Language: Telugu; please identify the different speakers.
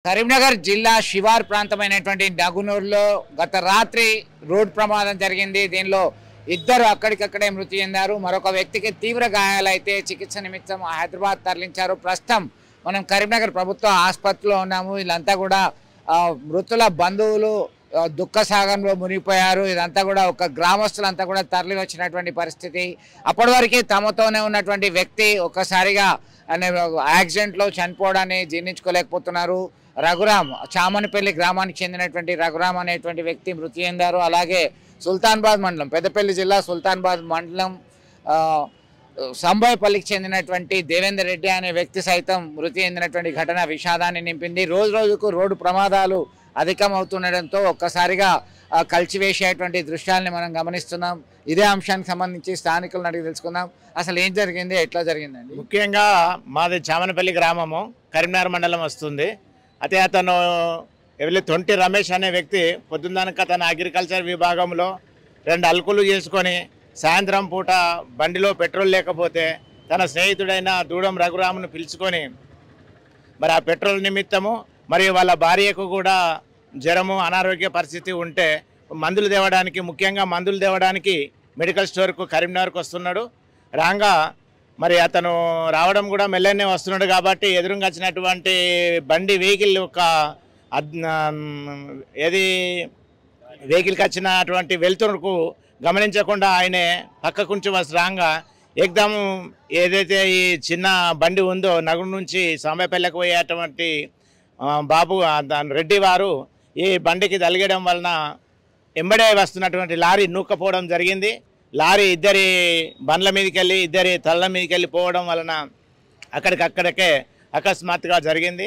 Speaker 1: కరీంనగర్ జిల్లా శివార్ ప్రాంతమైనటువంటి నగునూరులో గత రాత్రి రోడ్ ప్రమాదం జరిగింది. దీనిలో ఇద్దరు అక్కడికక్కడే మృతి చెందారు. మరొక వ్యక్తికి తీవ్ర గాయాలైతే చికిత్స నిమిత్తం హైదరాబాద్ తరలించారు. ప్రస్తుతం మనం కరీంనగర్ ప్రభుత్వ ఆసుపత్రిలో ఉన్నాము. వీళ్ళంతా కూడా మృతుల బంధువులు దుఃఖ సాగంలో మునిగిపోయారు. ఇదంతా కూడా ఒక గ్రామస్తులంతా కూడా తరలి వచ్చినటువంటి పరిస్థితి. అప్పటి వరకు తమతోనే ఉన్నటువంటి వ్యక్తి ఒక్కసారిగా యాక్సిడెంట్లో చనిపోవడాన్ని జీర్ణించుకోలేకపోతున్నారు. రఘురామ్, చామనపల్లి గ్రామానికి చెందినటువంటి రఘురామ్ అనేటువంటి వ్యక్తి మృతి చెందారు. అలాగే సుల్తానాబాద్ మండలం, పెద్దపల్లి జిల్లా సుల్తానాబాద్ మండలం సంబోయపల్లికి చెందినటువంటి దేవేందర్ రెడ్డి అనే వ్యక్తి సైతం మృతి చెందినటువంటి ఘటన విషాదాన్ని నింపింది. రోజు రోజుకు రోడ్డు ప్రమాదాలు అధికమవుతుండడంతో ఒక్కసారిగా కలిసివేసేటువంటి దృశ్యాలని మనం గమనిస్తున్నాం. ఇదే అంశానికి సంబంధించి స్థానికులను అడిగి తెలుసుకుందాం. అసలు ఏం జరిగింది, ఎట్లా జరిగిందండి?
Speaker 2: ముఖ్యంగా మాది చామనపల్లి గ్రామము, కరీంనగర్ మండలం వస్తుంది. అయితే అతను తొంటి రమేష్ అనే వ్యక్తి పొద్దున్నక తన అగ్రికల్చర్ విభాగంలో 2 అలుకులు చేసుకొని సాయంత్రం పూట బండిలో పెట్రోల్ లేకపోతే తన స్నేహితుడైన దూడం రఘురామును పిలుచుకొని మరి ఆ పెట్రోల్ నిమిత్తము మరియు వాళ్ళ భార్యకు కూడా జ్వరము, అనారోగ్య పరిస్థితి ఉంటే మందులు తేవడానికి, ముఖ్యంగా మందులు తేవడానికి మెడికల్ స్టోర్కు కరీంనగర్కు వస్తున్నాడు. రాగా మరి అతను రావడం కూడా మెల్లనే వస్తున్నాడు కాబట్టి ఎదురుగా వచ్చినటువంటి బండి వెహికల్ వెహికల్కి వచ్చినటువంటి వెలుతురుకు గమనించకుండా ఆయనే పక్కకుంచి రాగా ఏకదం ఏదైతే ఈ చిన్న బండి ఉందో నగరు నుంచి సాంబేపల్లికి పోయేటువంటి బాబు రెడ్డి వారు ఈ బండికి తగిలడం వలన ఎంబడే వస్తున్నటువంటి లారీ నూక్కపోవడం జరిగింది. లారీ ఇద్దరి బండ్ల మీదకి వెళ్ళి ఇద్దరి తల్ల మీదకి వెళ్ళి పోవడం వలన అక్కడికక్కడికే అకస్మాత్తుగా జరిగింది.